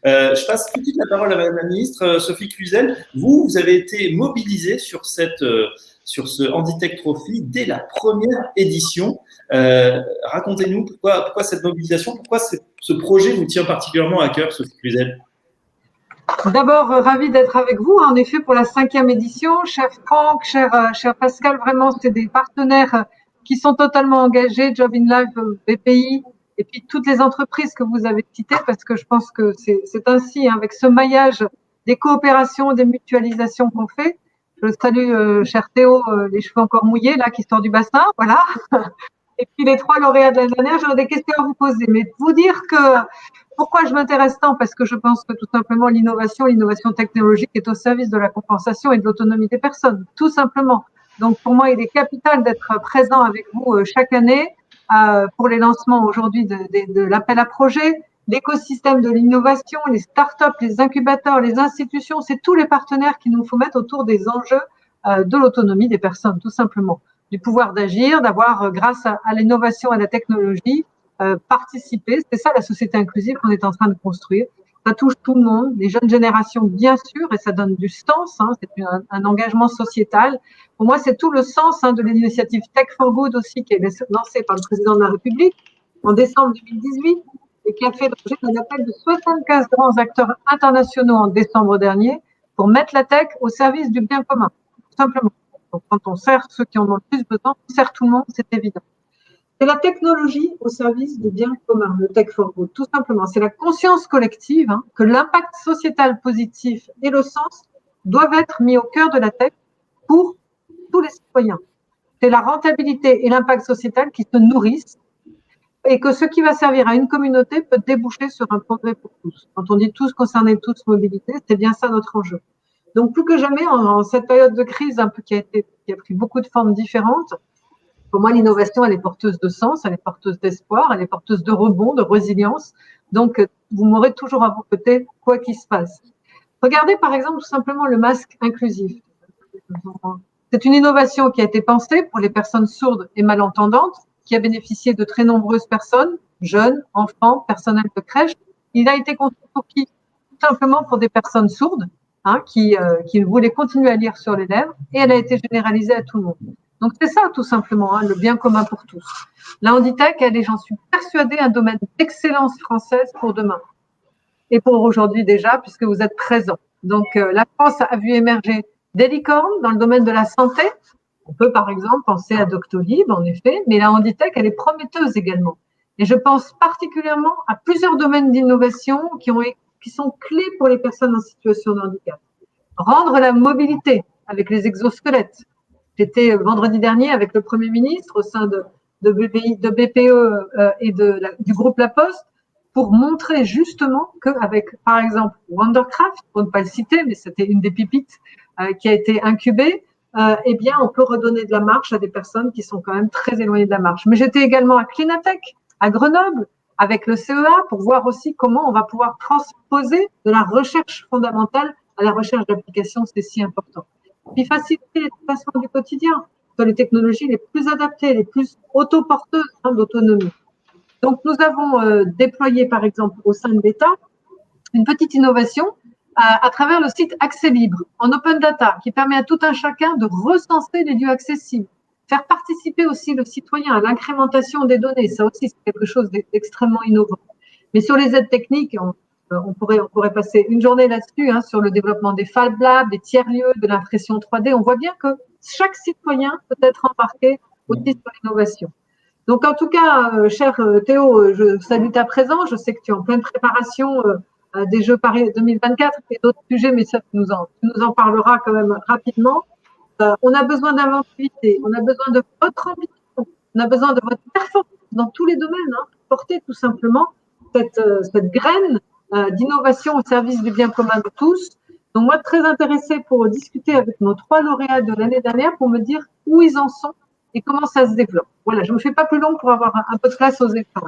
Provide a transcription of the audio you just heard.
Je passe tout de suite la parole à Madame la Ministre, Sophie Cluzel. Vous avez été mobilisée sur ce Handitech Trophy dès la première édition. Racontez-nous pourquoi cette mobilisation, pourquoi ce projet vous tient particulièrement à cœur, Sophie Cluzel. D'abord, ravie d'être avec vous, en effet, pour la 5e édition. Cher Franck, cher Pascal, vraiment, c'est des partenaires qui sont totalement engagés, Job in Life, BPI, et puis toutes les entreprises que vous avez citées, parce que je pense que c'est ainsi, avec ce maillage des coopérations, des mutualisations qu'on fait. Je salue, cher Théo, les cheveux encore mouillés, là, qui sort du bassin, voilà. Et puis les 3 lauréats de l'année dernière, j'aurais des questions à vous poser. Mais vous dire que pourquoi je m'intéresse tant? Parce que je pense que tout simplement l'innovation technologique est au service de la compensation et de l'autonomie des personnes, tout simplement. Donc pour moi, il est capital d'être présent avec vous chaque année pour les lancements aujourd'hui de l'appel à projet, l'écosystème de l'innovation, les startups, les incubateurs, les institutions, c'est tous les partenaires qu'il nous faut mettre autour des enjeux de l'autonomie des personnes, tout simplement, du pouvoir d'agir, d'avoir, grâce à l'innovation et à la technologie, participer. C'est ça la société inclusive qu'on est en train de construire. Ça touche tout le monde, les jeunes générations bien sûr, et ça donne du sens. C'est un engagement sociétal. Pour moi, c'est tout le sens de l'initiative Tech for Good aussi, qui est lancée par le président de la République en décembre 2018 et qui a fait l'objet d'un appel de 75 grands acteurs internationaux en décembre dernier pour mettre la tech au service du bien commun, tout simplement. Donc, quand on sert ceux qui en ont le plus besoin, on sert tout le monde, c'est évident. C'est la technologie au service du bien commun, le Tech for Good, tout simplement. C'est la conscience collective que l'impact sociétal positif et le sens doivent être mis au cœur de la tech pour tous les citoyens. C'est la rentabilité et l'impact sociétal qui se nourrissent et que ce qui va servir à une communauté peut déboucher sur un progrès pour tous. Quand on dit tous concernés, tous mobilité, c'est bien ça notre enjeu. Donc plus que jamais, en cette période de crise un peu qui a pris beaucoup de formes différentes, pour moi, l'innovation, elle est porteuse de sens, elle est porteuse d'espoir, elle est porteuse de rebond, de résilience. Donc, vous m'aurez toujours à vos côtés, quoi qu'il se passe. Regardez, par exemple, tout simplement le masque inclusif. C'est une innovation qui a été pensée pour les personnes sourdes et malentendantes, qui a bénéficié de très nombreuses personnes, jeunes, enfants, personnel de crèche. Il a été conçu pour qui? Tout simplement pour des personnes sourdes, qui voulaient continuer à lire sur les lèvres, et elle a été généralisée à tout le monde. Donc c'est ça tout simplement, le bien commun pour tous. La Handitech, elle est, j'en suis persuadée, un domaine d'excellence française pour demain et pour aujourd'hui déjà, puisque vous êtes présents. Donc la France a vu émerger des licornes dans le domaine de la santé. On peut par exemple penser à Doctolib, en effet, mais la Handitech, elle est prometteuse également. Et je pense particulièrement à plusieurs domaines d'innovation qui sont clés pour les personnes en situation de handicap. Rendre la mobilité avec les exosquelettes. J'étais vendredi dernier avec le Premier ministre au sein de BPE et du groupe La Poste pour montrer justement qu'avec, par exemple, Wondercraft, pour ne pas le citer, mais c'était une des pépites qui a été incubée, eh bien, on peut redonner de la marche à des personnes qui sont quand même très éloignées de la marche. Mais j'étais également à Clinatech, à Grenoble, avec le CEA, pour voir aussi comment on va pouvoir transposer de la recherche fondamentale à la recherche d'applications, c'est si important. Puis faciliter les déplacements du quotidien sur les technologies les plus adaptées, les plus autoporteuses d'autonomie. Donc, nous avons déployé, par exemple, au sein de l'État, une petite innovation à travers le site Accès Libre, en open data, qui permet à tout un chacun de recenser les lieux accessibles, faire participer aussi le citoyen à l'incrémentation des données. Ça aussi, c'est quelque chose d'extrêmement innovant. Mais sur les aides techniques, on pourrait passer une journée là-dessus, sur le développement des Fab Labs, des tiers-lieux, de l'impression 3D. On voit bien que chaque citoyen peut être embarqué aussi sur l'innovation. Donc, en tout cas, cher Théo, je salue ta présence. Je sais que tu es en pleine préparation des Jeux Paris 2024 et d'autres sujets, mais ça, tu nous en parleras quand même rapidement. On a besoin d'inventivité, on a besoin de votre ambition, on a besoin de votre performance dans tous les domaines, porter tout simplement cette graine d'innovation au service du bien commun de tous. Donc moi, très intéressée pour discuter avec nos 3 lauréats de l'année dernière pour me dire où ils en sont et comment ça se développe. Voilà, je ne me fais pas plus long pour avoir un peu de place aux écrans.